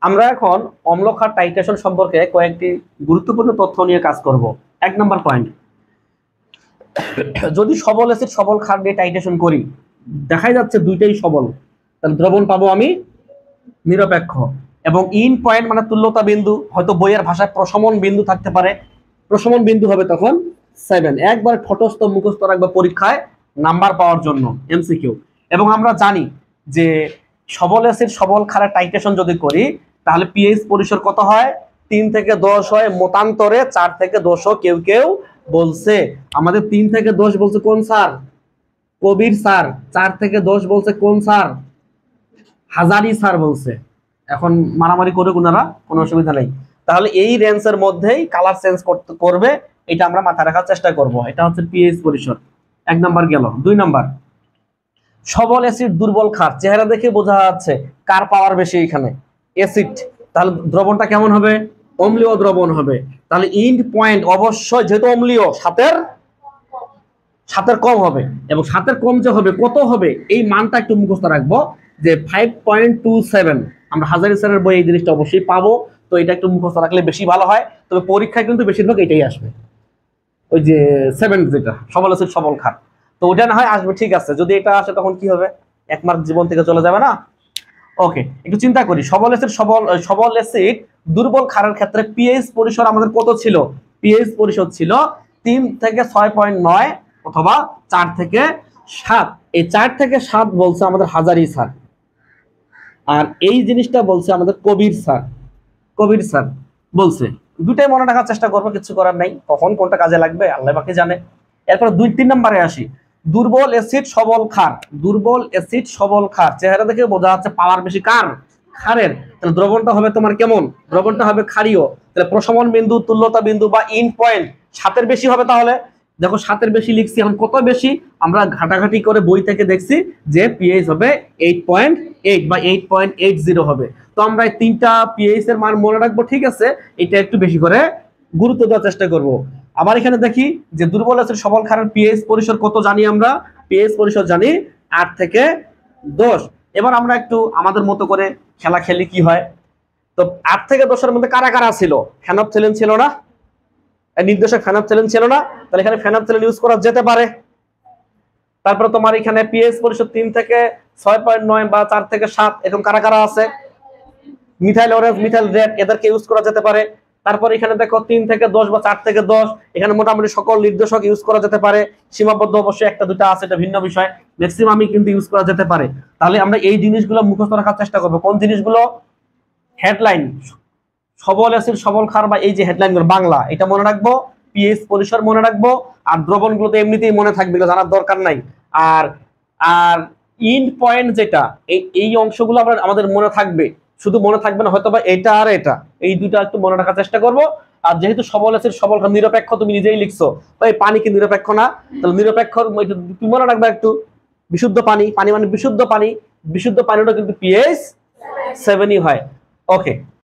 আমরা এখন অম্ল ক্ষার টাইট্রেশন সম্পর্কে কয়েকটি গুরুত্বপূর্ণ তথ্য নিয়ে কাজ করব। 1 নম্বর পয়েন্ট, যদি সবল অ্যাসিড সবল ক্ষার দিয়ে টাইট্রেশন করি, দেখাই যাচ্ছে দুইটাই সবল, তাহলে দ্রবণ পাবো আমি নিরপেক্ষ। এবং ইন পয়েন্ট মানে তুল্যতা বিন্দু, হয়তো বইয়ের ভাষায় প্রশমন বিন্দু থাকতে পারে, প্রশমন বিন্দু হবে তখন 7। একবার ঠোঁটস্থ মুখস্থ রাখবে পরীক্ষায় নাম্বার পাওয়ার জন্য, এমসিকিউ। এবং আমরা জানি যে সবল অ্যাসিড সবল ক্ষারের টাইট্রেশন যদি করি তাহলে পিএইচ পরিসর কত হয়? 3 থেকে 10 হয়, মতান্তরে 4 থেকে 10 কেউ কেউ বলছে। আমাদের 3 থেকে 10 বলছে কোন স্যার? কবির স্যার। 4 থেকে 10 বলছে কোন স্যার? হাজারি স্যার বলছে। এখন মারামারি করে ওনারা, কোনো অসুবিধা নেই। তাহলে এই রেঞ্জের মধ্যেই কালার চেঞ্জ করবে, এটা আমরা মাথায় রাখার চেষ্টা করব। এটা হচ্ছে পিএইচ পরিসর। 1 নাম্বার গেল। 2 নাম্বার, সবল অ্যাসিড দুর্বল ক্ষার, চেহারা দেখে বোঝা যাচ্ছে কার পাওয়ার বেশি এখানে, অ্যাসিড। তাহলে দ্রবণটা কেমন হবে? অম্লীয় দ্রবণ হবে। তাহলে ইন্ড পয়েন্ট অবশ্যই, যেহেতু অম্লীয়, সাতের কম হবে। এবং সাতের কম যে হবে, কত হবে এই মানটা একটু মুখস্থ রাখবো, যে 5.27। আমরা হাজারি স্যারের বই এই জিনিসটা অবশ্যই পাবো, তো এটা একটু মুখস্থ রাখলে বেশি ভালো হয়। তবে পরীক্ষায় কিন্তু বেশিরভাগ এটাই আসবে, ওই যে 7 যেটা সবল অ্যাসিড সবল ক্ষার। তো ওটা না হয় আসবে, ঠিক আছে। যদি এটা আসে তখন কি হবে? 1 মার্ক জীবন থেকে চলে যাবে না? ওকে, একটু চিন্তা করি। সবল অ্যাসিড দুর্বল ক্ষারের ক্ষেত্রে পিএইচ পরিসর আমাদের কত ছিল? পিএইচ পরিসর ছিল 3 থেকে 6.9 অথবা 4 থেকে 7। এই 4 থেকে 7 বলছে আমাদের হাজারি স্যার, আর এই জিনিসটা বলছে আমাদের কবির স্যার বলছে। দুটাই মনে রাখার চেষ্টা করবো, কিছু করার নাই। কখন কোনটা কাজে লাগবে আল্লাহ পাকে জানে। এরপর 2-3 নম্বরে আসি, দুর্বল অ্যাসিড সবল ক্ষার। দুর্বল অ্যাসিড সবল ক্ষার, চেহারা দেখে বোঝা যাচ্ছে পাওয়ার বেশি কার? ক্ষারের। তাহলে দ্রবণটা হবে তোমার কেমন? দ্রবণটা হবে ক্ষারীয়। তাহলে প্রশমন বিন্দু, তুল্যতা বিন্দু বা ইন পয়েন্ট 7-এর বেশি হবে। তাহলে দেখো 7-এর বেশি লিখছি, এখন কত বেশি আমরা ঘাটাঘাটি করে বই থেকে দেখছি যে পিএইচ হবে 8.8 বা 8.80 হবে। তো আমরা এই 3টা পিএইচ এর মান মনে রাখবো, ঠিক আছে। এটা একটু বেশি করে গুরুত্ব দেওয়ার চেষ্টা করব। আবার এখানে দেখি যে দুর্বল অ্যাসিড সবল ক্ষারের পিএইচ পরিসর কত জানি আমরা? পিএইচ পরিসর জানি 8 থেকে 10। এবার আমরা একটু আমাদের মতো করে খেলা খেলি, কি হয়। তো 8 থেকে 10-এর মধ্যে কারা কারা ছিল? ফেনফথ্যালিন ছিল না? নির্দেশক ফেনফথ্যালিন ছিল না? তাহলে এখানে ফেনফথ্যালিন ইউজ করা যেতে পারে। তারপরে তোমার এখানে পিএইচ পরিসর 3 থেকে 6.9 বা 4 থেকে 7, এরকম কারা কারা আছে? মিথাইল অরেঞ্জ, মিথাইল রেড, এদেরকে ইউজ করা যেতে পারে। তারপর এখানে দেখো 3 থেকে 10 বা 4 থেকে 10, এখানে মোটামুটি সকল নির্দেশক ইউজ করা যেতে পারে। সীমাবদ্ধ অবশ্যই 1-2টা আছে, এটা ভিন্ন বিষয়। ম্যাক্সিমামই কিন্তু ইউজ করা যেতে পারে। তাহলে আমরা এই জিনিসগুলো মুখস্থ রাখার চেষ্টা করবো। কোন জিনিসগুলো? হেডলাইন, সবল অ্যাসিড সবল ক্ষার বা এই যে হেডলাইনগুলো বাংলা, এটা মনে রাখবো। পিএইচ পরিসর মনে রাখবো। আর দ্রবণগুলো তো এমনিতেই মনে থাকবে, জানার দরকার নাই। আর আর ইন্ড পয়েন্ট যেটা, এই অংশগুলো আমাদের মনে থাকবে। শুধু মনে থাকবে না, হয়তো বা এটা আর এটা, এই দুইটা একটু মনে রাখার চেষ্টা করব। আর যেহেতু সবল অ্যাসিড সবল ক্ষার নিরপেক্ষ, তুমি নিজেই লিখছো, তাই পানি কি নিরপেক্ষ না? তাহলে নিরপেক্ষ তুমি মনে রাখবে একটু। বিশুদ্ধ পানি, পানি মানে বিশুদ্ধ পানি, বিশুদ্ধ পানিটা কিন্তু পিএইচ 7ই হয়। ওকে।